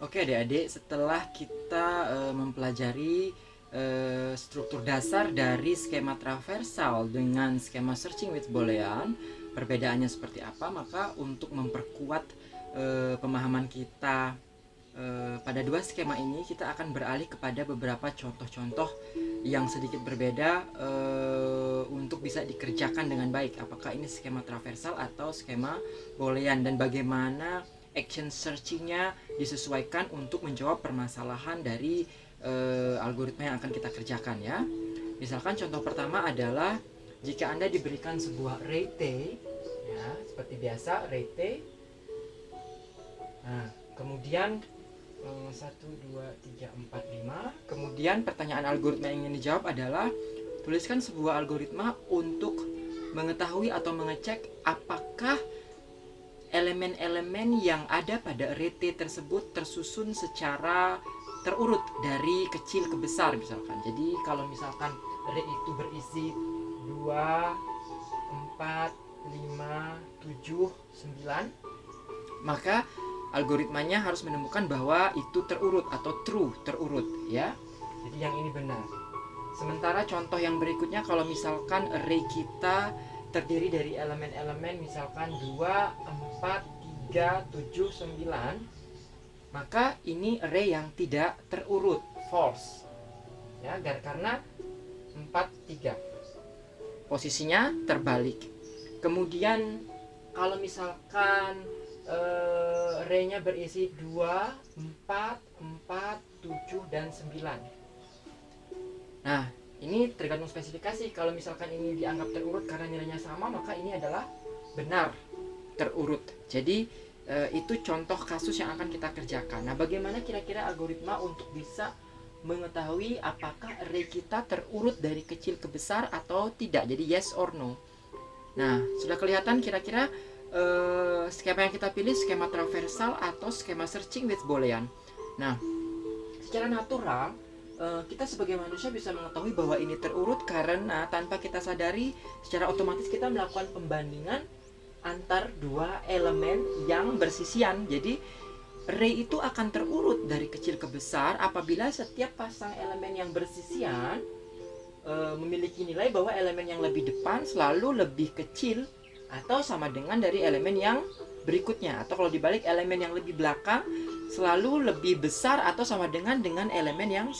Oke adik-adik, setelah kita mempelajari struktur dasar dari skema traversal dengan skema searching with Boolean, perbedaannya seperti apa, maka untuk memperkuat pemahaman kita pada dua skema ini, kita akan beralih kepada beberapa contoh-contoh yang sedikit berbeda untuk bisa dikerjakan dengan baik. Apakah ini skema traversal atau skema Boolean, dan bagaimana action searchingnya disesuaikan untuk menjawab permasalahan dari algoritma yang akan kita kerjakan ya. Misalkan contoh pertama adalah jika Anda diberikan sebuah array T ya, seperti biasa array T. Nah, kemudian 1, 2, 3, 4, 5. Kemudian pertanyaan algoritma yang ingin dijawab adalah tuliskan sebuah algoritma untuk mengetahui atau mengecek apakah elemen-elemen yang ada pada array T tersebut tersusun secara terurut dari kecil ke besar misalkan. Jadi kalau misalkan array itu berisi 2, 4, 5, 7, 9, maka algoritmanya harus menemukan bahwa itu terurut atau true, terurut ya. Jadi yang ini benar. Sementara contoh yang berikutnya, kalau misalkan array kita terdiri dari elemen-elemen misalkan 2, 4, 3, 7, 9, maka ini array yang tidak terurut, false ya, karena 4, 3 posisinya terbalik. Kemudian kalau misalkan array-nya berisi 2, 4, 4, 7, dan 9. Nah, ini tergantung spesifikasi. Kalau misalkan ini dianggap terurut karena nilainya sama, maka ini adalah benar terurut. Jadi itu contoh kasus yang akan kita kerjakan. Nah, bagaimana kira-kira algoritma untuk bisa mengetahui apakah array kita terurut dari kecil ke besar atau tidak? Jadi yes or no. Nah, sudah kelihatan kira-kira skema yang kita pilih skema traversal atau skema searching with Boolean. Nah, secara natural kita sebagai manusia bisa mengetahui bahwa ini terurut karena tanpa kita sadari secara otomatis kita melakukan pembandingan antar dua elemen yang bersisian. Jadi array itu akan terurut dari kecil ke besar apabila setiap pasang elemen yang bersisian memiliki nilai bahwa elemen yang lebih depan selalu lebih kecil atau sama dengan dari elemen yang berikutnya, atau kalau dibalik, elemen yang lebih belakang selalu lebih besar atau sama dengan elemen yang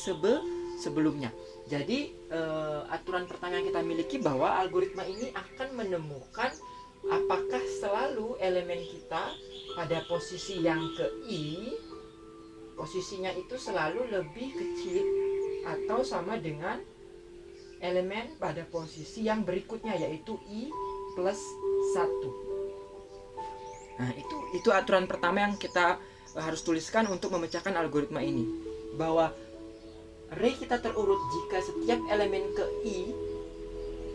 sebelumnya. Jadi aturan pertama yang kita miliki bahwa algoritma ini akan menemukan apakah selalu elemen kita pada posisi yang ke I, posisinya itu selalu lebih kecil atau sama dengan elemen pada posisi yang berikutnya, yaitu I plus 1. Nah, itu aturan pertama yang kita harus tuliskan untuk memecahkan algoritma ini, bahwa array kita terurut jika setiap elemen ke I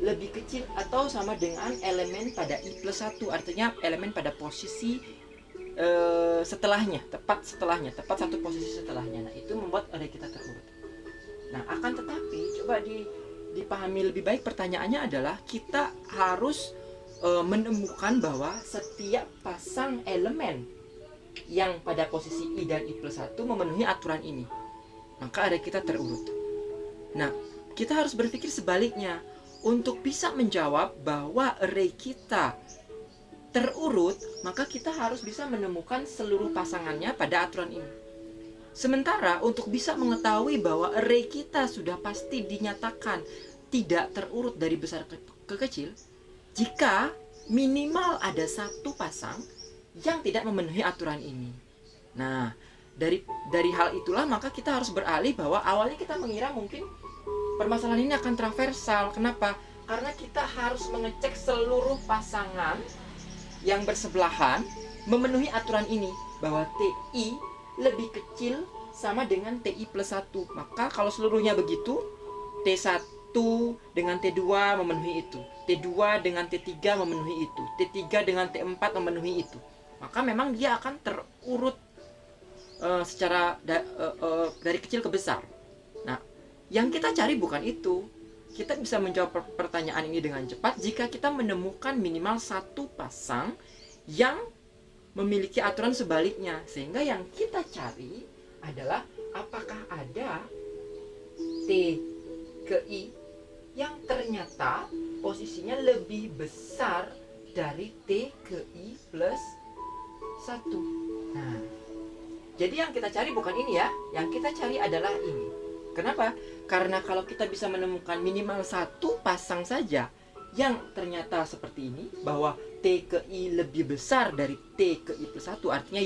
lebih kecil atau sama dengan elemen pada I plus 1, artinya elemen pada posisi setelahnya, tepat satu posisi setelahnya. Nah, itu membuat array kita terurut. Nah, akan tetapi coba dipahami lebih baik, pertanyaannya adalah kita harus menemukan bahwa setiap pasang elemen yang pada posisi I dan I plus 1 memenuhi aturan ini, maka array kita terurut. Nah, kita harus berpikir sebaliknya. Untuk bisa menjawab bahwa array kita terurut, maka kita harus bisa menemukan seluruh pasangannya pada aturan ini. Sementara untuk bisa mengetahui bahwa array kita sudah pasti dinyatakan tidak terurut dari besar ke kecil jika minimal ada satu pasang yang tidak memenuhi aturan ini. Nah, dari hal itulah maka kita harus beralih bahwa awalnya kita mengira mungkin permasalahan ini akan traversal. Kenapa? Karena kita harus mengecek seluruh pasangan yang bersebelahan memenuhi aturan ini, bahwa TI lebih kecil sama dengan TI plus 1. Maka kalau seluruhnya begitu, T1 dengan T2 memenuhi itu, T2 dengan T3 memenuhi itu, T3 dengan T4 memenuhi itu, maka memang dia akan terurut secara dari kecil ke besar. Nah, yang kita cari bukan itu. Kita bisa menjawab pertanyaan ini dengan cepat jika kita menemukan minimal satu pasang yang memiliki aturan sebaliknya. Sehingga yang kita cari adalah apakah ada T ke I yang ternyata posisinya lebih besar dari T ke I plus 1. Nah, jadi yang kita cari bukan ini ya, yang kita cari adalah ini. Kenapa? Karena kalau kita bisa menemukan minimal satu pasang saja yang ternyata seperti ini, bahwa T ke I lebih besar dari T ke I plus 1, artinya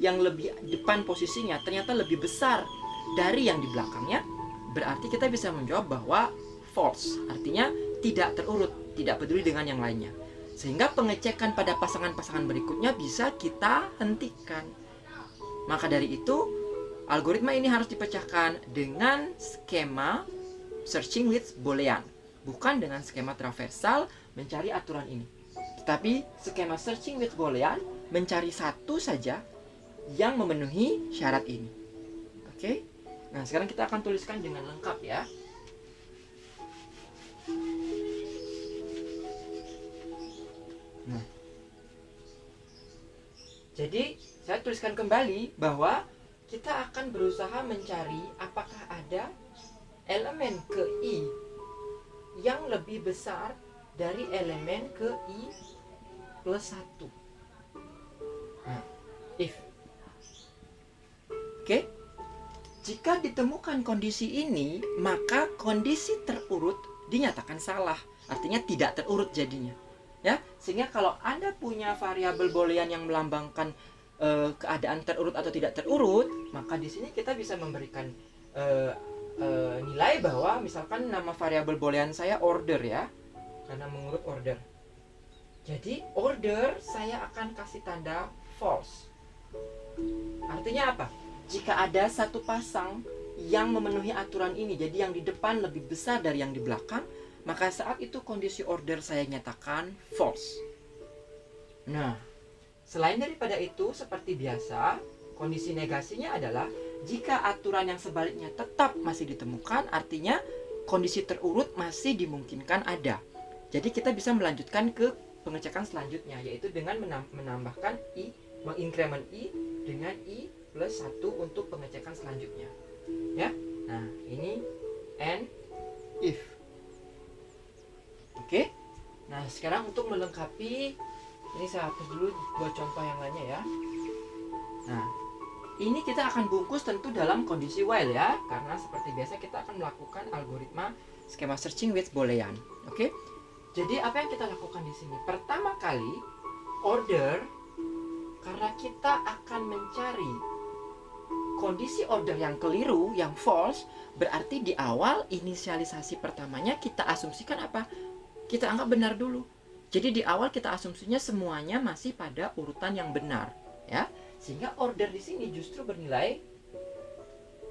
yang lebih depan posisinya ternyata lebih besar dari yang di belakangnya, berarti kita bisa menjawab bahwa false, artinya tidak terurut, tidak peduli dengan yang lainnya. Sehingga pengecekan pada pasangan-pasangan berikutnya bisa kita hentikan. Maka dari itu, algoritma ini harus dipecahkan dengan skema searching with Boolean, bukan dengan skema traversal mencari aturan ini. Tetapi skema searching with Boolean mencari satu saja yang memenuhi syarat ini. Oke? Nah, sekarang kita akan tuliskan dengan lengkap ya. Nah, jadi saya tuliskan kembali bahwa kita akan berusaha mencari apakah ada elemen ke I yang lebih besar dari elemen ke I plus 1. Nah, if. Oke. Jika ditemukan kondisi ini, maka kondisi terurut dinyatakan salah. Artinya tidak terurut jadinya. Ya, sehingga kalau Anda punya variabel Boolean yang melambangkan keadaan terurut atau tidak terurut, maka di sini kita bisa memberikan nilai bahwa misalkan nama variabel Boolean saya order ya, karena mengurut order. Jadi order saya akan kasih tanda false. Artinya apa? Jika ada satu pasang yang memenuhi aturan ini, jadi yang di depan lebih besar dari yang di belakang, maka saat itu kondisi order saya nyatakan false. Nah, selain daripada itu, seperti biasa, kondisi negasinya adalah jika aturan yang sebaliknya tetap masih ditemukan, artinya kondisi terurut masih dimungkinkan ada. Jadi kita bisa melanjutkan ke pengecekan selanjutnya, yaitu dengan menambahkan I, mengincrement I dengan I plus 1 untuk pengecekan selanjutnya. Ya, nah ini and if. Oke, nah sekarang untuk melengkapi, ini saya hapus dulu buat contoh yang lainnya ya. Nah, ini kita akan bungkus tentu dalam kondisi while ya, karena seperti biasa kita akan melakukan algoritma skema searching with Boolean. Oke, jadi apa yang kita lakukan di sini? Pertama kali order, karena kita akan mencari kondisi order yang keliru, yang false, berarti di awal inisialisasi pertamanya kita asumsikan apa? Kita anggap benar dulu. Jadi di awal kita asumsinya semuanya masih pada urutan yang benar, ya. Sehingga order di sini justru bernilai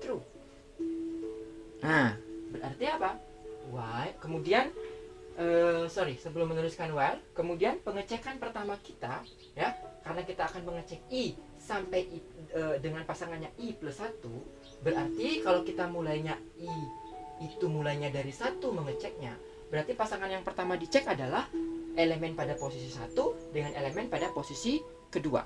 true. Nah, berarti apa? While, kemudian sebelum menuliskan while, kemudian pengecekan pertama kita, ya, karena kita akan mengecek I sampai I, dengan pasangannya I plus 1, berarti kalau kita mulainya I itu mulainya dari 1 mengeceknya, berarti pasangan yang pertama dicek adalah elemen pada posisi 1 dengan elemen pada posisi kedua.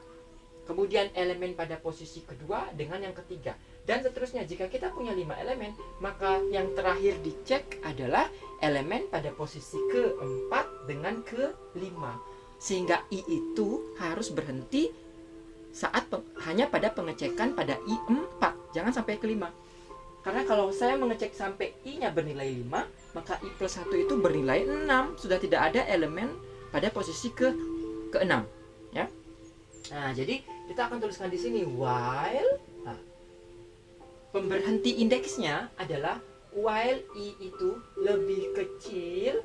Kemudian elemen pada posisi kedua dengan yang ketiga. Dan seterusnya, jika kita punya 5 elemen, maka yang terakhir dicek adalah elemen pada posisi keempat dengan ke-5. Sehingga I itu harus berhenti saat hanya pada pengecekan pada I4. Jangan sampai ke-5. Karena kalau saya mengecek sampai I-nya bernilai 5, maka I plus 1 itu bernilai 6. Sudah tidak ada elemen pada posisi ke-6. Ya. Nah, jadi kita akan tuliskan di sini while. Nah, pemberhenti indeksnya adalah while I itu lebih kecil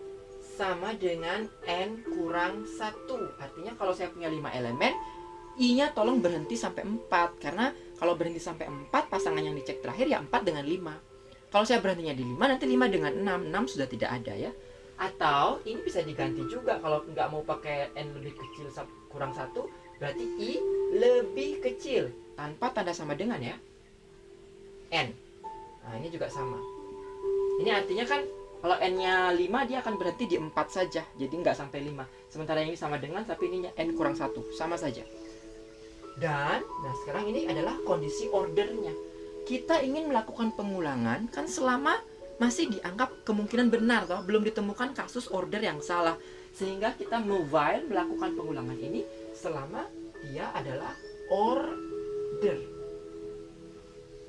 sama dengan N kurang 1. Artinya kalau saya punya 5 elemen, I-nya tolong berhenti sampai 4. Karena kalau berhenti sampai 4, pasangan yang dicek terakhir ya 4 dengan 5. Kalau saya berhentinya di 5, nanti 5 dengan 6. 6 sudah tidak ada ya. Atau ini bisa diganti juga, kalau nggak mau pakai N lebih kecil kurang 1, berarti I lebih kecil tanpa tanda sama dengan ya N. Nah, ini juga sama. Ini artinya kan kalau N-nya 5, dia akan berhenti di 4 saja. Jadi nggak sampai 5. Sementara ini sama dengan, tapi ini N kurang 1. Sama saja. Dan, nah sekarang ini adalah kondisi ordernya. kita ingin melakukan pengulangan kan selama masih dianggap kemungkinan benar toh, belum ditemukan kasus order yang salah. Sehingga kita while melakukan pengulangan ini selama dia adalah order,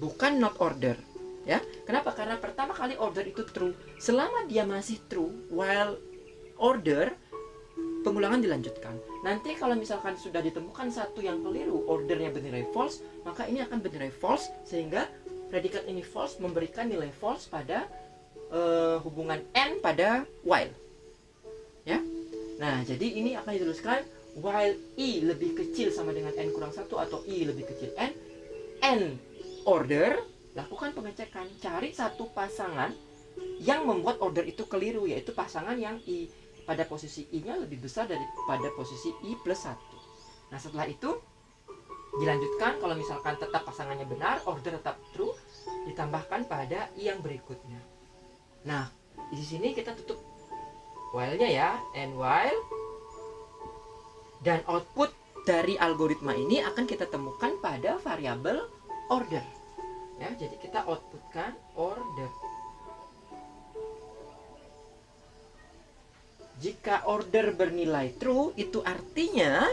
bukan not order. Ya, kenapa? Karena pertama kali order itu true. Selama dia masih true while order, pengulangan dilanjutkan. Nanti kalau misalkan sudah ditemukan satu yang keliru, ordernya bernilai false, maka ini akan bernilai false, sehingga predikat ini false memberikan nilai false pada hubungan n pada while. Ya. Nah, jadi ini akan dituliskan while i lebih kecil sama dengan n kurang 1 atau i lebih kecil n order, lakukan pengecekan, cari satu pasangan yang membuat order itu keliru, yaitu pasangan yang i pada posisi i-nya lebih besar daripada posisi i plus 1. Nah, setelah itu dilanjutkan, kalau misalkan tetap pasangannya benar, order tetap true, ditambahkan pada i yang berikutnya. Nah, di sini kita tutup while-nya ya, and while, dan output dari algoritma ini akan kita temukan pada variabel order. Ya, jadi kita outputkan order. Jika order bernilai true, itu artinya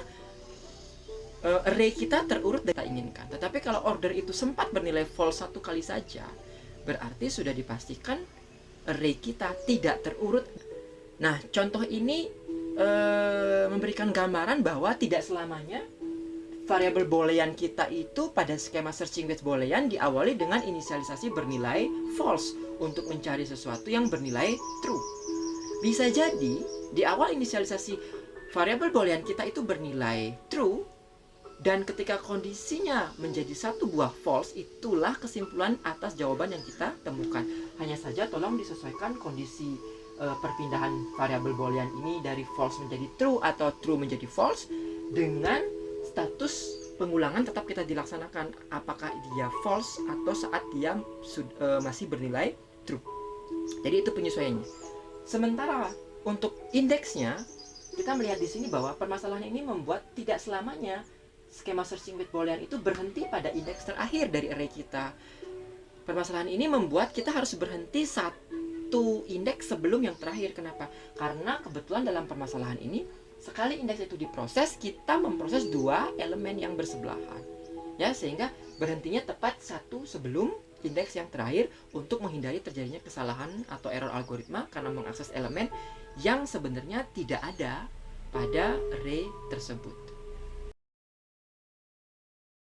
array kita terurut dan kita inginkan. Tetapi kalau order itu sempat bernilai false satu kali saja, berarti sudah dipastikan array kita tidak terurut. Nah, contoh ini memberikan gambaran bahwa tidak selamanya variabel boolean kita itu pada skema searching with boolean diawali dengan inisialisasi bernilai false untuk mencari sesuatu yang bernilai true. Bisa jadi di awal inisialisasi variabel boolean kita itu bernilai true, dan ketika kondisinya menjadi satu buah false, itulah kesimpulan atas jawaban yang kita temukan. Hanya saja tolong disesuaikan kondisi perpindahan variabel boolean ini dari false menjadi true atau true menjadi false dengan status pengulangan tetap kita dilaksanakan, apakah dia false atau saat dia masih bernilai true. Jadi itu penyesuaiannya. Sementara untuk indeksnya, kita melihat di sini bahwa permasalahan ini membuat tidak selamanya skema searching with boolean itu berhenti pada indeks terakhir dari array kita. Permasalahan ini membuat kita harus berhenti satu indeks sebelum yang terakhir. Kenapa? Karena kebetulan dalam permasalahan ini, sekali indeks itu diproses, kita memproses dua elemen yang bersebelahan. Ya, sehingga berhentinya tepat satu sebelum indeks yang terakhir untuk menghindari terjadinya kesalahan atau error algoritma karena mengakses elemen yang sebenarnya tidak ada pada array tersebut.